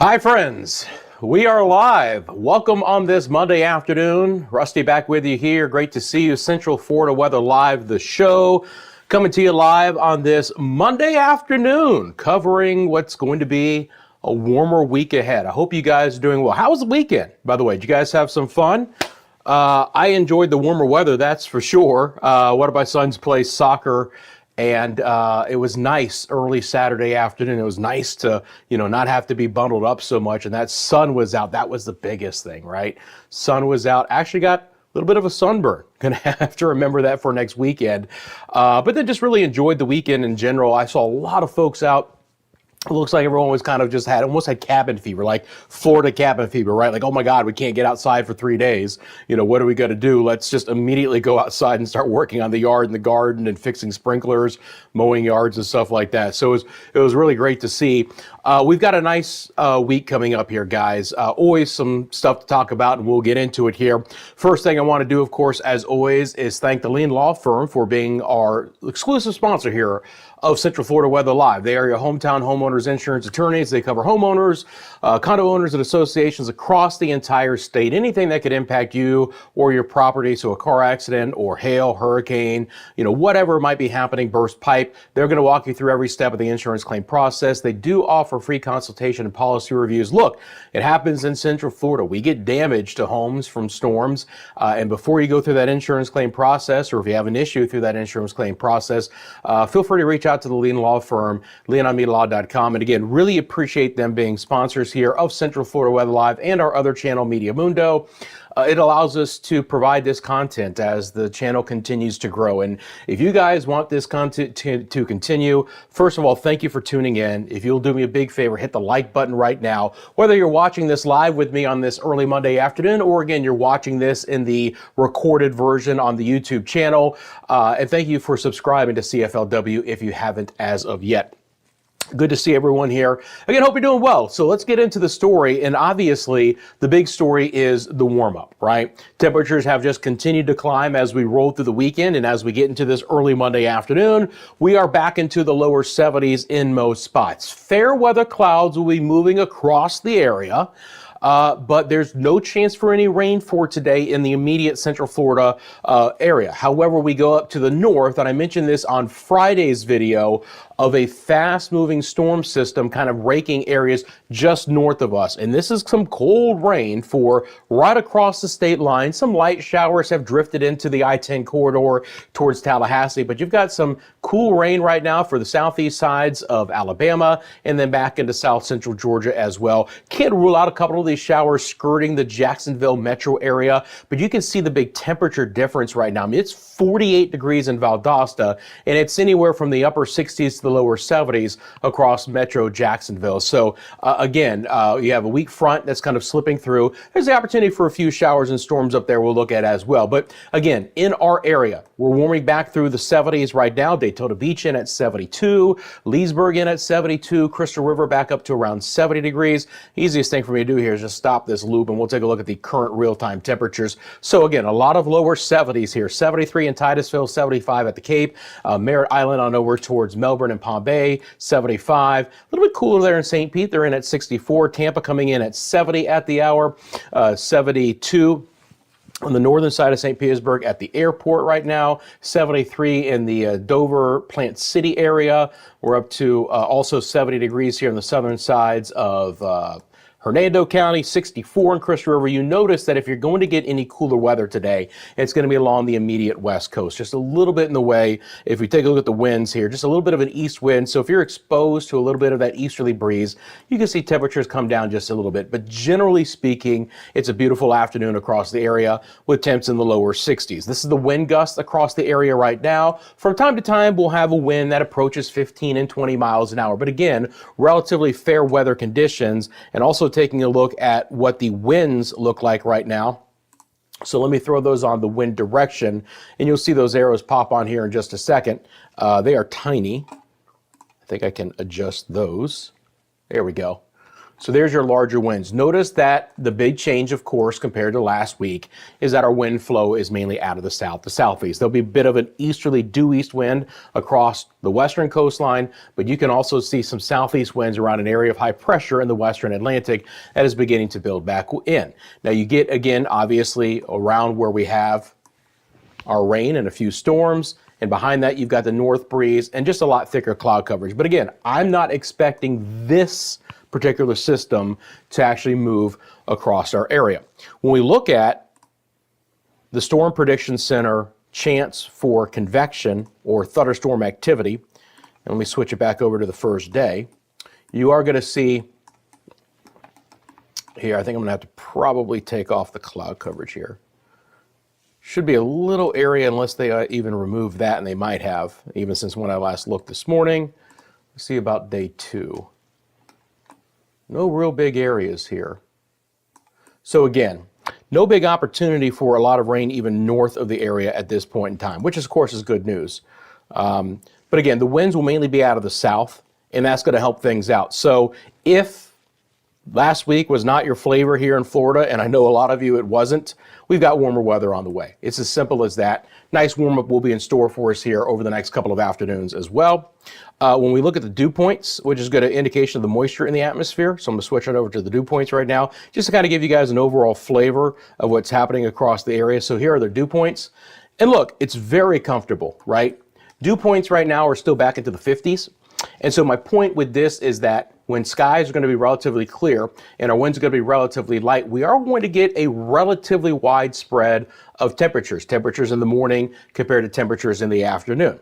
Hi friends, we are live. Welcome on this Monday afternoon. Rusty back with you here. Great to see you. Central Florida Weather Live, the show, coming to you live on this Monday afternoon, covering what's going to be a warmer week ahead. I hope you guys are doing well. How was the weekend, by the way? Did you guys have some fun? I enjoyed the warmer weather, that's for sure. One of my sons plays soccer, and it was nice early Saturday afternoon. It was nice to, not have to be bundled up so much. And that sun was out. That was the biggest thing, right? Sun was out. Actually got a little bit of a sunburn. Gonna have to remember that for next weekend. But then just really enjoyed the weekend in general. I saw a lot of folks out. It looks like everyone was kind of just almost had cabin fever, like Florida cabin fever, right? Like, oh my God, we can't get outside for 3 days. What are we going to do? Let's just immediately go outside and start working on the yard and the garden and fixing sprinklers, mowing yards and stuff like that. So it was really great to see. We've got a nice week coming up here, guys. Always some stuff to talk about, and we'll get into it here. First thing I want to do, of course, as always, is thank the Lean Law Firm for being our exclusive sponsor here of Central Florida Weather Live. They are your hometown homeowners insurance attorneys. They cover homeowners, condo owners, and associations across the entire state. Anything that could impact you or your property, so a car accident or hail, hurricane, whatever might be happening, burst pipe, they're going to walk you through every step of the insurance claim process. They do offer free consultation and policy reviews. Look, it happens in Central Florida. We get damage to homes from storms, and before you go through that insurance claim process, or if you have an issue through that insurance claim process, feel free to reach out to the Lean Law Firm, leononmeetlaw.com. And again, really appreciate them being sponsors here of Central Florida Weather Live and our other channel, Media Mundo. It allows us to provide this content as the channel continues to grow. And if you guys want this content to continue, first of all, thank you for tuning in. If you'll do me a big favor, hit the like button right now. Whether you're watching this live with me on this early Monday afternoon, or again, you're watching this in the recorded version on the YouTube channel. And thank you for subscribing to CFLW if you haven't as of yet. Good to see everyone here. Again, hope you're doing well. So let's get into the story. And obviously, the big story is the warm-up, right? Temperatures have just continued to climb as we roll through the weekend. And as we get into this early Monday afternoon, we are back into the lower 70s in most spots. Fair weather clouds will be moving across the area. But there's no chance for any rain for today in the immediate Central Florida area. However, we go up to the north, and I mentioned this on Friday's video, of a fast-moving storm system kind of raking areas just north of us. And this is some cold rain for right across the state line. Some light showers have drifted into the I-10 corridor towards Tallahassee, but you've got some cool rain right now for the southeast sides of Alabama and then back into south central Georgia as well. Can't rule out a couple of these showers skirting the Jacksonville metro area, but you can see the big temperature difference right now. I mean, it's 48 degrees in Valdosta, and it's anywhere from the upper 60s to the lower 70s across metro Jacksonville. So again, you have a weak front that's kind of slipping through. There's the opportunity for a few showers and storms up there we'll look at as well. But again, in our area, we're warming back through the 70s right now. Daytona Beach in at 72, Leesburg in at 72, Crystal River back up to around 70 degrees. Easiest thing for me to do here is just stop this loop and we'll take a look at the current real-time temperatures. So again, a lot of lower 70s here. 73 in Titusville, 75 at the Cape, Merritt Island on over towards Melbourne and Palm Bay, 75. A little bit cooler there in St. Pete. They're in at 64. Tampa coming in at 70 at the hour, 72 on the northern side of St. Petersburg at the airport right now, 73 in the Dover Plant City area. We're up to also 70 degrees here on the southern sides of Hernando County, 64 in Crystal River. You notice that if you're going to get any cooler weather today, it's going to be along the immediate west coast, just a little bit in the way. If we take a look at the winds here, just a little bit of an east wind. So if you're exposed to a little bit of that easterly breeze, you can see temperatures come down just a little bit. But generally speaking, it's a beautiful afternoon across the area with temps in the lower 60s. This is the wind gust across the area right now. From time to time, we'll have a wind that approaches 15 and 20 miles an hour. But again, relatively fair weather conditions, and also taking a look at what the winds look like right now. So let me throw those on the wind direction, and you'll see those arrows pop on here in just a second. They are tiny. I think I can adjust those. There we go. So there's your larger winds. Notice that the big change, of course, compared to last week is that our wind flow is mainly out of the south to southeast. There'll be a bit of an easterly due east wind across the western coastline, but you can also see some southeast winds around an area of high pressure in the western Atlantic that is beginning to build back in. Now you get, again, obviously around where we have our rain and a few storms, and behind that you've got the north breeze and just a lot thicker cloud coverage. But again, I'm not expecting this particular system to actually move across our area. When we look at the Storm Prediction Center chance for convection or thunderstorm activity, and let me switch it back over to the first day, you are going to see here, I think I'm going to have to probably take off the cloud coverage here. Should be a little area unless they even remove that, and they might have, even since when I last looked this morning. Let's see about day 2. No real big areas here. So again, no big opportunity for a lot of rain even north of the area at this point in time, which of course is good news. But again, the winds will mainly be out of the south, and that's going to help things out. So if last week was not your flavor here in Florida, and I know a lot of you it wasn't, we've got warmer weather on the way. It's as simple as that. Nice warm-up will be in store for us here over the next couple of afternoons as well. When we look at the dew points, which is a good indication of the moisture in the atmosphere, so I'm going to switch it over to the dew points right now, just to kind of give you guys an overall flavor of what's happening across the area. So here are the dew points. And look, it's very comfortable, right? Dew points right now are still back into the 50s. And so my point with this is that when skies are going to be relatively clear and our winds are going to be relatively light, we are going to get a relatively wide spread of temperatures in the morning compared to temperatures in the afternoon.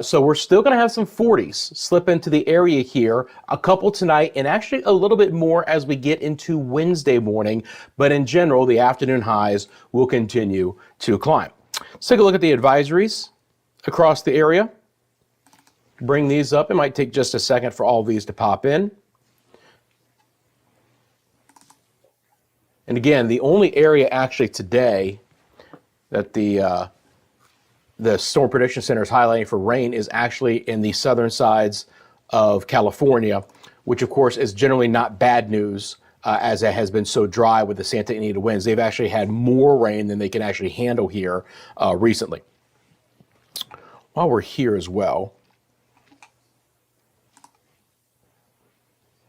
So we're still going to have some 40s slip into the area here, a couple tonight, and actually a little bit more as we get into Wednesday morning. But in general, the afternoon highs will continue to climb. Let's take a look at the advisories across the area. Bring these up. It might take just a second for all of these to pop in. And again, the only area actually today that the Storm Prediction Center is highlighting for rain is actually in the southern sides of California, which of course is generally not bad news as it has been so dry with the Santa Anita winds. They've actually had more rain than they can actually handle here recently. While we're here as well,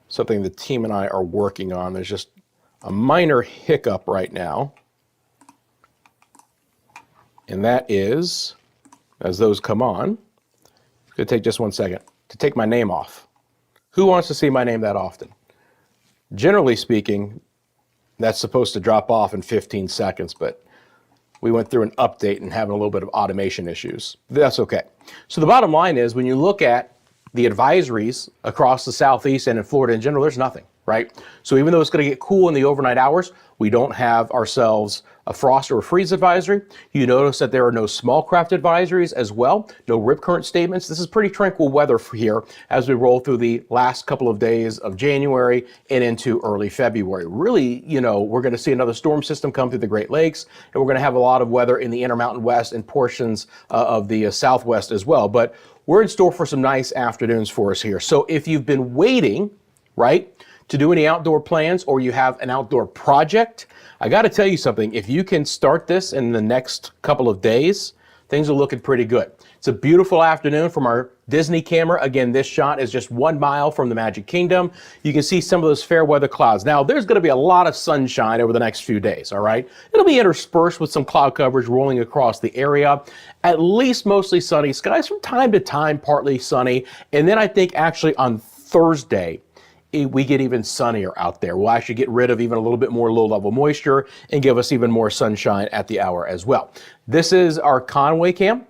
something the team and I are working on, there's just a minor hiccup right now. And that is, as those come on, it's going to take just 1 second to take my name off. Who wants to see my name that often? Generally speaking, that's supposed to drop off in 15 seconds, but we went through an update and having a little bit of automation issues. That's okay. So the bottom line is when you look at the advisories across the southeast and in Florida in general, there's nothing, right? So even though it's going to get cool in the overnight hours, we don't have ourselves a frost or a freeze advisory. You notice that there are no small craft advisories as well, no rip current statements. This is pretty tranquil weather for here as we roll through the last couple of days of January and into early February. Really, you know, we're going to see another storm system come through the Great Lakes, and we're going to have a lot of weather in the Intermountain West and portions of the Southwest as well. But we're in store for some nice afternoons for us here. So if you've been waiting, right, to do any outdoor plans or you have an outdoor project, I got to tell you something. If you can start this in the next couple of days, things are looking pretty good. It's a beautiful afternoon from our Disney camera. Again, this shot is just 1 mile from the Magic Kingdom. You can see some of those fair weather clouds. Now, there's going to be a lot of sunshine over the next few days, all right? It'll be interspersed with some cloud coverage rolling across the area. At least mostly sunny skies, from time to time partly sunny. And then I think actually on Thursday, we get even sunnier out there. We'll actually get rid of even a little bit more low-level moisture and give us even more sunshine at the hour as well. This is our Conway cam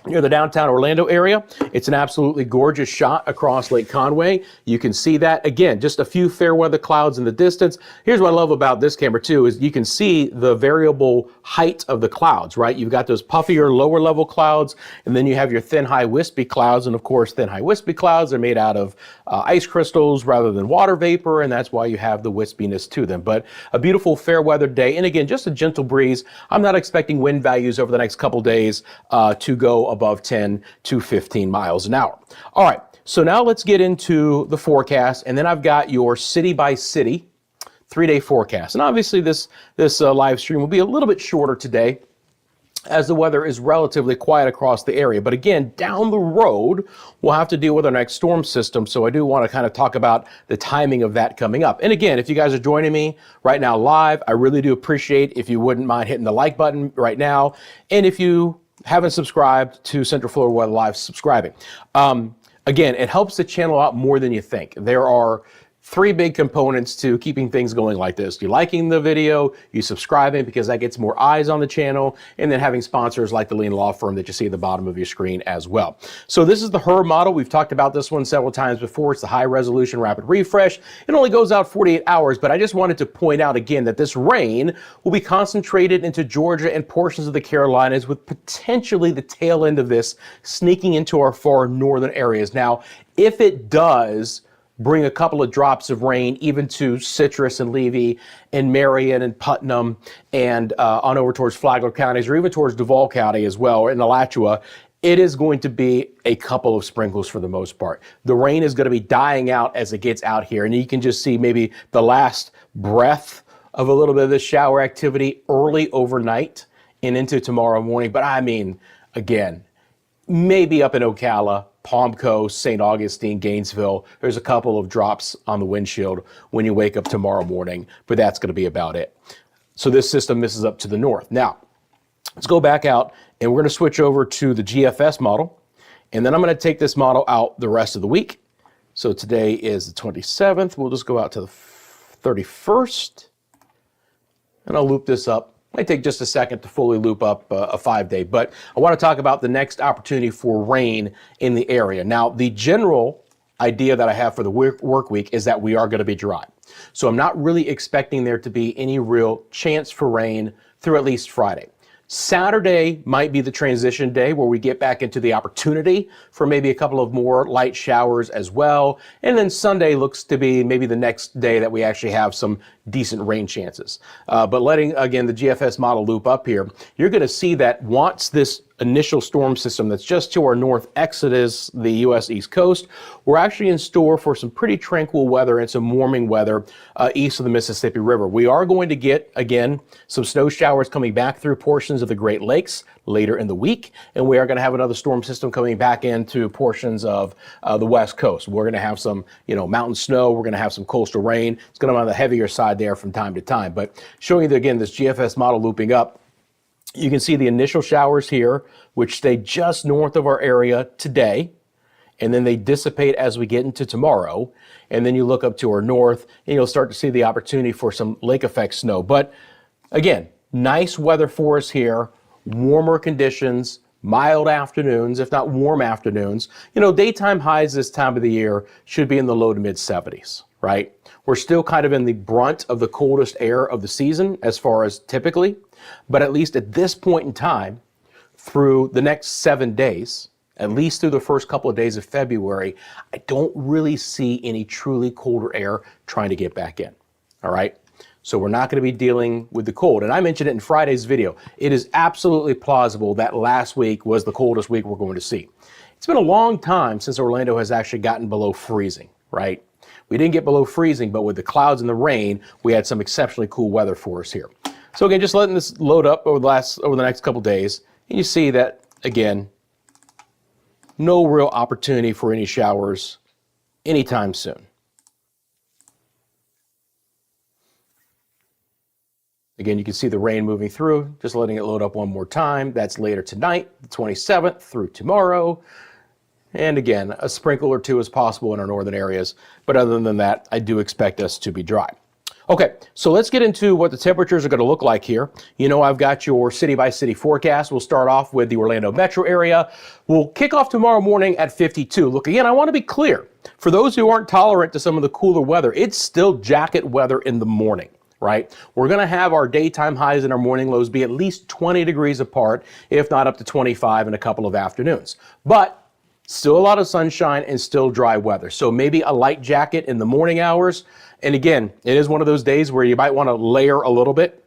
near the downtown Orlando area. It's an absolutely gorgeous shot across Lake Conway. You can see that. Again, just a few fair weather clouds in the distance. Here's what I love about this camera too, is you can see the variable height of the clouds, right? You've got those puffier lower level clouds, and then you have your thin, high, wispy clouds. And of course, thin, high, wispy clouds are made out of ice crystals rather than water vapor, and that's why you have the wispiness to them. But a beautiful fair weather day. And again, just a gentle breeze. I'm not expecting wind values over the next couple days to go above 10 to 15 miles an hour. All right, So now let's get into the forecast, and then I've got your city by city 3-day forecast. And obviously this live stream will be a little bit shorter today, as the weather is relatively quiet across the area. But again, down the road, we'll have to deal with our next storm system. So I do want to kind of talk about the timing of that coming up. And again, if you guys are joining me right now live, I really do appreciate if you wouldn't mind hitting the like button right now. And if you haven't subscribed to Central Florida Weather Live, subscribing. Again, it helps the channel out more than you think. There are 3 big components to keeping things going like this. You liking the video, you subscribing because that gets more eyes on the channel, and then having sponsors like the Lean Law Firm that you see at the bottom of your screen as well. So this is the HER model. We've talked about this one several times before. It's the high resolution rapid refresh. It only goes out 48 hours, but I just wanted to point out again that this rain will be concentrated into Georgia and portions of the Carolinas, with potentially the tail end of this sneaking into our far northern areas. Now, if it does bring a couple of drops of rain even to Citrus and Levy and Marion and Putnam and on over towards Flagler counties, or even towards Duval County as well, or in Alachua, it is going to be a couple of sprinkles for the most part. The rain is going to be dying out as it gets out here, and you can just see maybe the last breath of a little bit of this shower activity early overnight and into tomorrow morning. But I mean, again, maybe up in Ocala, Palm Coast, St. Augustine, Gainesville, there's a couple of drops on the windshield when you wake up tomorrow morning, but that's going to be about it. So this system misses up to the north. Now, let's go back out, and we're going to switch over to the GFS model, and then I'm going to take this model out the rest of the week. So today is the 27th. We'll just go out to the 31st, and I'll loop this up. Might take just a second to fully loop up a 5-day, but I want to talk about the next opportunity for rain in the area. Now, the general idea that I have for the work week is that we are going to be dry. So I'm not really expecting there to be any real chance for rain through at least Friday. Saturday might be the transition day where we get back into the opportunity for maybe a couple of more light showers as well. And then Sunday looks to be maybe the next day that we actually have some decent rain chances. But letting, again, the GFS model loop up here, you're going to see that once this initial storm system that's just to our north exits the U.S. East Coast, we're actually in store for some pretty tranquil weather and some warming weather east of the Mississippi River. We are going to get, again, some snow showers coming back through portions of the Great Lakes later in the week, and we are going to have another storm system coming back into portions of the West Coast. We're going to have some, mountain snow. We're going to have some coastal rain. It's going to be on the heavier side there from time to time. But showing you, again, this GFS model looping up, you can see the initial showers here, which stay just north of our area today, and then they dissipate as we get into tomorrow. And then you look up to our north, and you'll start to see the opportunity for some lake effect snow. But again, nice weather for us here, warmer conditions, mild afternoons, if not warm afternoons. Daytime highs this time of the year should be in the low to mid 70s, right? We're still kind of in the brunt of the coldest air of the season as far as typically, but at least at this point in time, through the next 7 days, at least through the first couple of days of February, I don't really see any truly colder air trying to get back in, all right? So we're not going to be dealing with the cold. And I mentioned it in Friday's video. It is absolutely plausible that last week was the coldest week we're going to see. It's been a long time since Orlando has actually gotten below freezing, right? We didn't get below freezing, but with the clouds and the rain, we had some exceptionally cool weather for us here. So again, just letting this load up over the next couple days, and you see that, again, no real opportunity for any showers anytime soon. Again, you can see the rain moving through, just letting it load up one more time. That's later tonight, the 27th through tomorrow. And again, a sprinkle or two is possible in our northern areas. But other than that, I do expect us to be dry. Okay, so let's get into what the temperatures are going to look like here. I've got your city-by-city forecast. We'll start off with the Orlando metro area. We'll kick off tomorrow morning at 52. Look, again, I want to be clear. For those who aren't tolerant to some of the cooler weather, it's still jacket weather in the morning, right? We're going to have our daytime highs and our morning lows be at least 20 degrees apart, if not up to 25 in a couple of afternoons. But still a lot of sunshine and still dry weather. So maybe a light jacket in the morning hours. And again, it is one of those days where you might want to layer a little bit.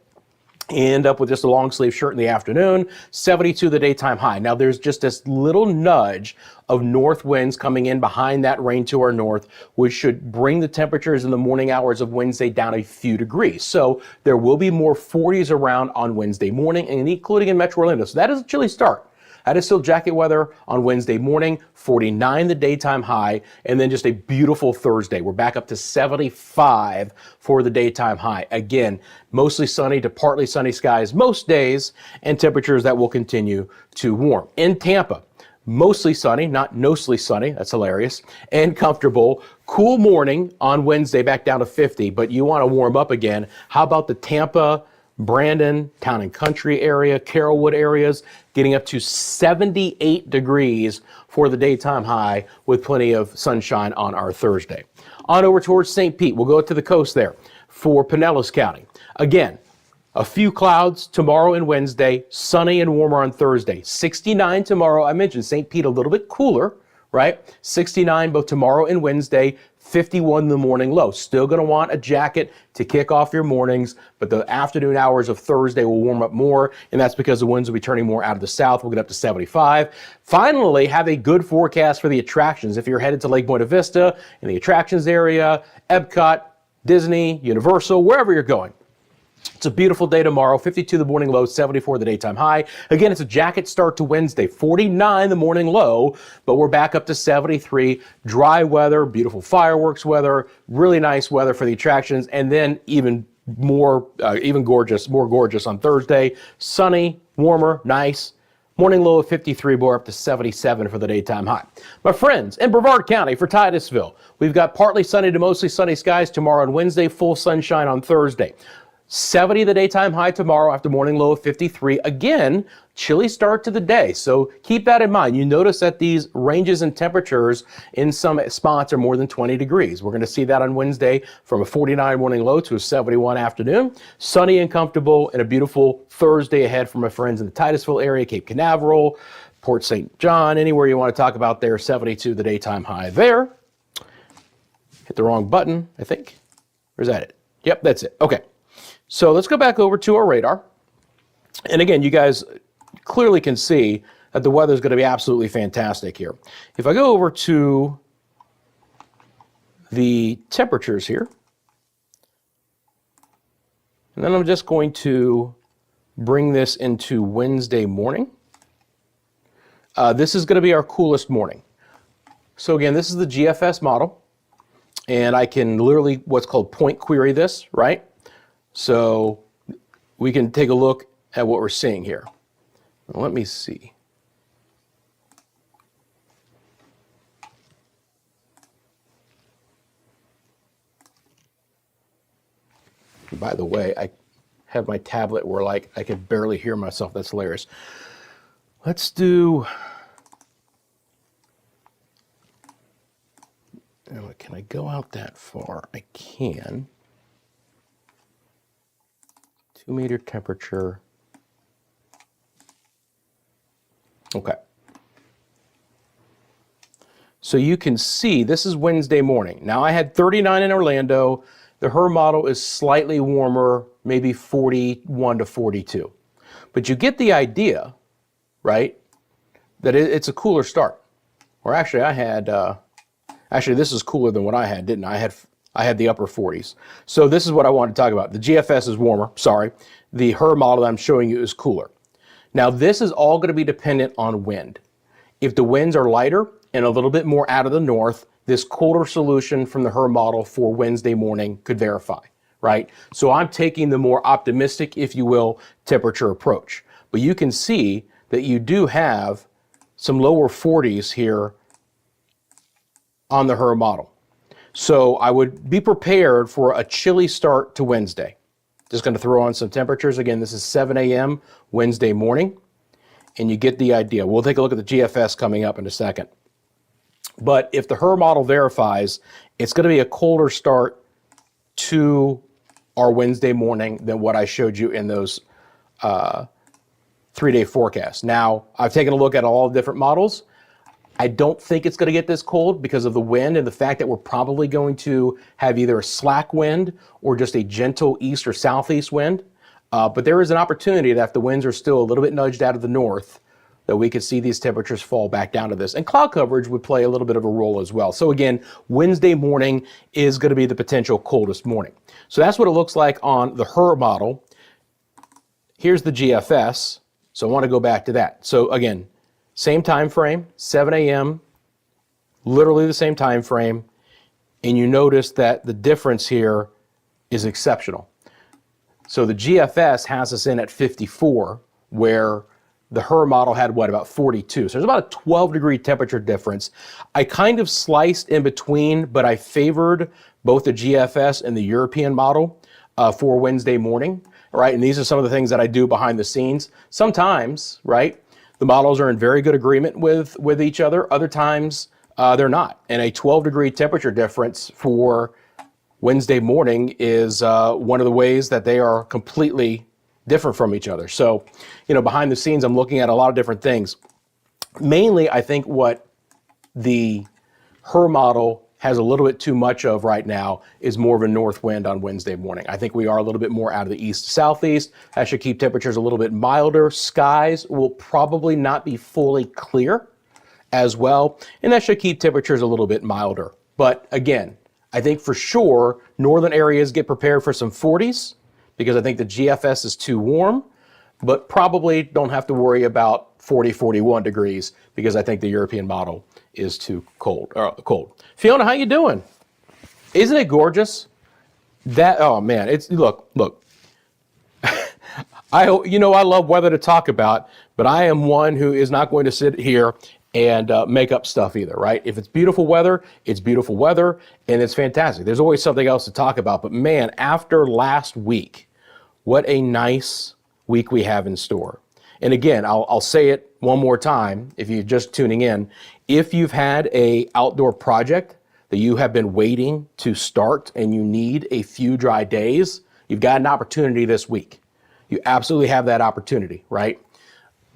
end up with just a long sleeve shirt in the afternoon, 72 the daytime high. Now there's just this little nudge of north winds coming in behind that rain to our north, which should bring the temperatures in the morning hours of Wednesday down a few degrees. So there will be more 40s around on Wednesday morning, and including in Metro Orlando. So that is a chilly start. That is still jacket weather on Wednesday morning, 49 the daytime high, and then just a beautiful Thursday. We're back up to 75 for the daytime high. Again, mostly sunny to partly sunny skies most days, and temperatures that will continue to warm. In Tampa, mostly sunny, not mostly sunny, that's hilarious, and comfortable. Cool morning on Wednesday, back down to 50, but you want to warm up again. How about the Tampa, Brandon, Town and Country area, Carrollwood areas, getting up to 78 degrees for the daytime high with plenty of sunshine on our Thursday. On over towards St. Pete, we'll go to the coast there for Pinellas County. Again, a few clouds tomorrow and Wednesday, sunny and warmer on Thursday. 69 tomorrow. I mentioned St. Pete a little bit cooler, right? 69 both tomorrow and Wednesday, 51 in the morning low. Still going to want a jacket to kick off your mornings, but the afternoon hours of Thursday will warm up more, and that's because the winds will be turning more out of the south. We'll get up to 75. Finally, have a good forecast for the attractions. If you're headed to Lake Buena Vista, in the attractions area, Epcot, Disney, Universal, wherever you're going. It's a beautiful day tomorrow, 52 the morning low, 74 the daytime high. Again, it's a jacket start to Wednesday, 49 the morning low, but we're back up to 73. Dry weather, beautiful fireworks weather, really nice weather for the attractions, and then even more, more gorgeous on Thursday. Sunny, warmer, nice. Morning low of 53, we're up to 77 for the daytime high. My friends, in Brevard County for Titusville, we've got partly sunny to mostly sunny skies tomorrow and Wednesday, full sunshine on Thursday. 70 the daytime high tomorrow after morning low of 53. Again, chilly start to the day, so keep that in mind. You notice that these ranges in temperatures in some spots are more than 20 degrees. We're going to see that on Wednesday from a 49 morning low to a 71 afternoon. Sunny and comfortable, and a beautiful Thursday ahead for my friends in the Titusville area, Cape Canaveral, Port St. John, anywhere you want to talk about there. 72 the daytime high there. Hit the wrong button, I think. Or is that it? Yep, that's it. Okay. So let's go back over to our radar. And again, you guys clearly can see that the weather is going to be absolutely fantastic here. If I go over to the temperatures here, and then I'm just going to bring this into Wednesday morning. This is going to be our coolest morning. So again, this is the GFS model, and I can literally what's called point query this, right? So we can take a look at what we're seeing here. Let me see. By the way, I have my tablet where like I can barely hear myself. That's hilarious. Let's do, can I go out that far? I can. 2 meter temperature. Okay. So you can see this is Wednesday morning. Now I had 39 in Orlando. The HER model is slightly warmer, maybe 41 to 42. But you get the idea, right, that it's a cooler start. Or actually I had, actually this is cooler than what I had, didn't I? I had the upper 40s. So this is what I wanted to talk about. The GFS is warmer, sorry. The HER model that I'm showing you is cooler. Now this is all going to be dependent on wind. If the winds are lighter and a little bit more out of the north, this colder solution from the HER model for Wednesday morning could verify, right? So I'm taking the more optimistic, if you will, temperature approach. But you can see that you do have some lower 40s here on the HER model. So I would be prepared for a chilly start to Wednesday. Just going to throw on some temperatures. Again, this is 7 a.m. Wednesday morning, and you get the idea. We'll take a look at the GFS coming up in a second. But if the HER model verifies, it's going to be a colder start to our Wednesday morning than what I showed you in those 3-day forecasts. Now, I've taken a look at all the different models. I don't think it's going to get this cold because of the wind and the fact that we're probably going to have either a slack wind or just a gentle east or southeast wind. But there is an opportunity that if the winds are still a little bit nudged out of the north, that we could see these temperatures fall back down to this. And cloud coverage would play a little bit of a role as well. So again, Wednesday morning is going to be the potential coldest morning. So that's what it looks like on the HRR model. Here's the GFS. So I want to go back to that. So again, same time frame, 7 a.m., literally the same time frame. And you notice that the difference here is exceptional. So the GFS has us in at 54, where the HRR model had what, about 42. So there's about a 12-degree temperature difference. I kind of sliced in between, but I favored both the GFS and the European model for Wednesday morning, right? And these are some of the things that I do behind the scenes. Sometimes, right, the models are in very good agreement with each other. Other times, they're not. And a 12-degree temperature difference for Wednesday morning is one of the ways that they are completely different from each other. So, you know, behind the scenes, I'm looking at a lot of different things. Mainly, I think what the HRR model has a little bit too much of right now is more of a north wind on Wednesday morning. I think we are a little bit more out of the east to southeast. That should keep temperatures a little bit milder. Skies will probably not be fully clear as well, and that should keep temperatures a little bit milder. But again, I think for sure northern areas get prepared for some 40s, because I think the GFS is too warm, but probably don't have to worry about 40, 41 degrees because I think the European model is too cold. Fiona, how you doing? Isn't it gorgeous? Oh man, look. I love weather to talk about, but I am one who is not going to sit here and make up stuff either, right? If it's beautiful weather, it's beautiful weather, and it's fantastic. There's always something else to talk about, but man, after last week, what a nice week we have in store. And again, I'll say it one more time if you're just tuning in. If you've had an outdoor project that you have been waiting to start and you need a few dry days, you've got an opportunity this week. You absolutely have that opportunity, right?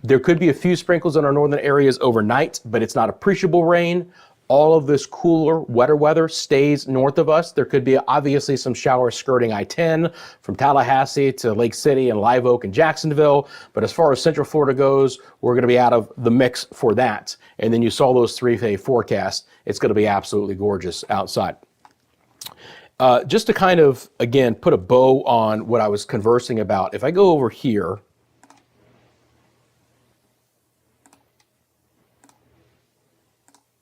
There could be a few sprinkles in our northern areas overnight, but it's not appreciable rain. All of this cooler, wetter weather stays north of us. There could be obviously some showers skirting I-10 from Tallahassee to Lake City and Live Oak and Jacksonville. But as far as Central Florida goes, we're going to be out of the mix for that. And then you saw those 3-day forecasts. It's going to be absolutely gorgeous outside. Just to kind of, again, put a bow on what I was conversing about, if I go over here,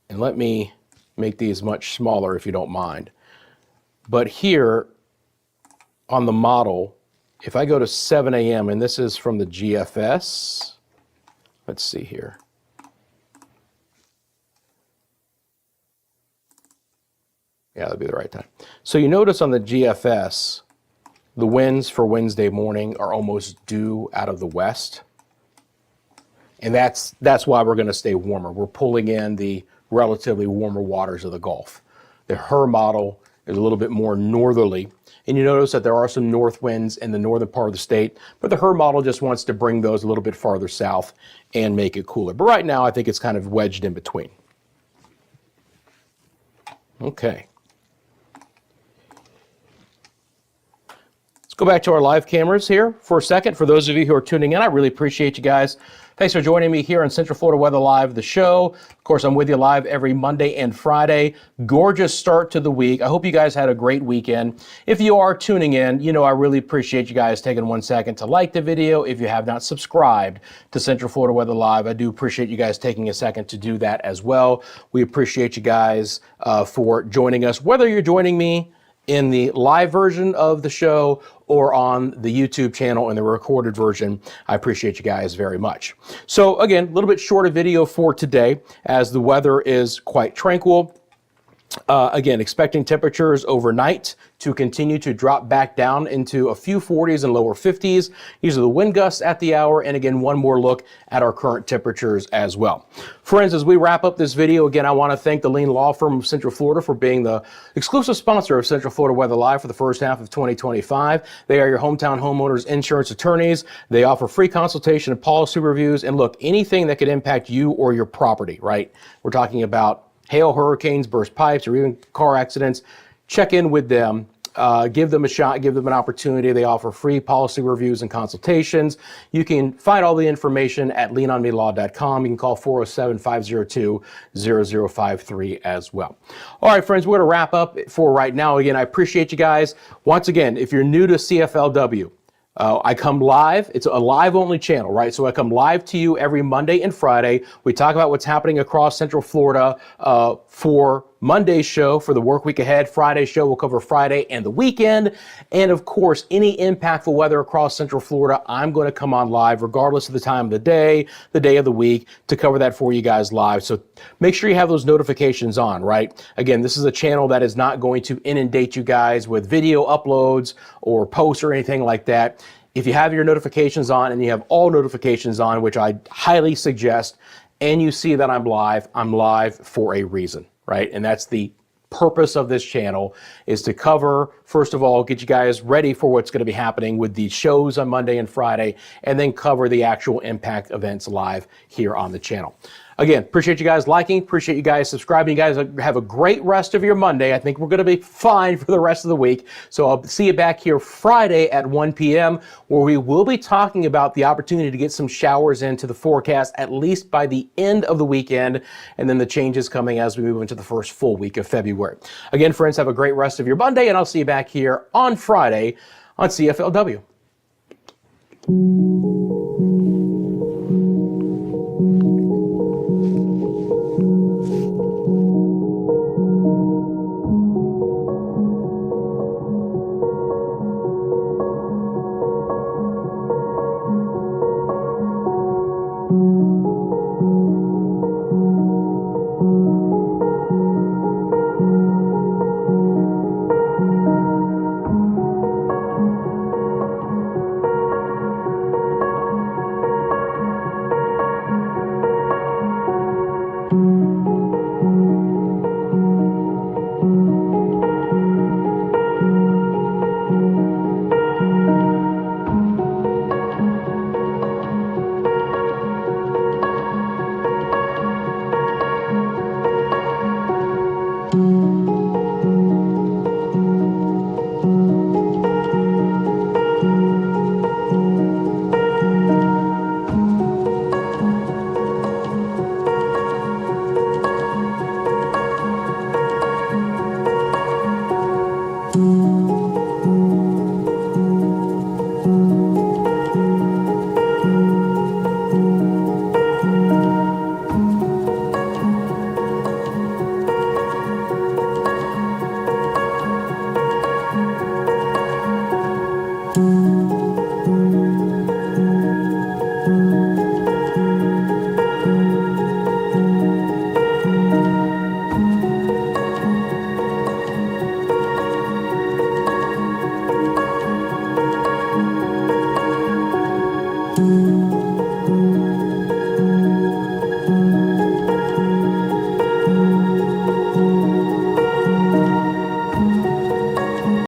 and let me make these much smaller if you don't mind. But here on the model, if I go to 7 a.m., and this is from the GFS, let's see here. Yeah, that'd be the right time. So you notice on the GFS, the winds for Wednesday morning are almost due out of the west. And that's why we're going to stay warmer. We're pulling in the relatively warmer waters of the Gulf. The HRR model is a little bit more northerly, and you notice that there are some north winds in the northern part of the state, but the HRR model just wants to bring those a little bit farther south and make it cooler. But right now, I think it's kind of wedged in between. Okay. Let's go back to our live cameras here for a second. For those of you who are tuning in, I really appreciate you guys. Thanks for joining me here on Central Florida Weather Live, the show. Of course, I'm with you live every Monday and Friday. Gorgeous start to the week. I hope you guys had a great weekend. If you are tuning in, you know I really appreciate you guys taking 1 second to like the video. If you have not subscribed to Central Florida Weather Live, I do appreciate you guys taking a second to do that as well. We appreciate you guys for joining us, whether you're joining me in the live version of the show or on the YouTube channel in the recorded version. I appreciate you guys very much. So again, a little bit shorter video for today as the weather is quite tranquil. Again, expecting temperatures overnight to continue to drop back down into a few 40s and lower 50s. These are the wind gusts at the hour. And again, one more look at our current temperatures as well. Friends, as we wrap up this video, again, I want to thank the Lean Law Firm of Central Florida for being the exclusive sponsor of Central Florida Weather Live for the first half of 2025. They are your hometown homeowners insurance attorneys. They offer free consultation and policy reviews. And look, anything that could impact you or your property, right? We're talking about hail, hurricanes, burst pipes, or even car accidents. Check in with them give them a shot, give them an opportunity. They offer free policy reviews and consultations. You can find all the information at leanonmelaw.com. You can call 407-502-0053 as well. All right, friends, we're going to wrap up for right now. Again, I appreciate you guys. Once again, if you're new to CFLW, I come live. It's a live only channel, right? So I come live to you every Monday and Friday. We talk about what's happening across Central Florida for Monday's show, for the work week ahead. Friday's show will cover Friday and the weekend. And of course, any impactful weather across Central Florida, I'm going to come on live regardless of the time of the day of the week, to cover that for you guys live. So make sure you have those notifications on, right? Again, this is a channel that is not going to inundate you guys with video uploads or posts or anything like that. If you have your notifications on and you have all notifications on, which I highly suggest, and you see that I'm live for a reason, right? And that's the purpose of this channel, is to cover, first of all, get you guys ready for what's going to be happening with the shows on Monday and Friday, and then cover the actual impact events live here on the channel. Again, appreciate you guys liking, appreciate you guys subscribing. You guys have a great rest of your Monday. I think we're going to be fine for the rest of the week. So I'll see you back here Friday at 1 p.m. where we will be talking about the opportunity to get some showers into the forecast, at least by the end of the weekend, and then the changes coming as we move into the first full week of February. Again, friends, have a great rest of your Monday, and I'll see you back here on Friday on CFLW.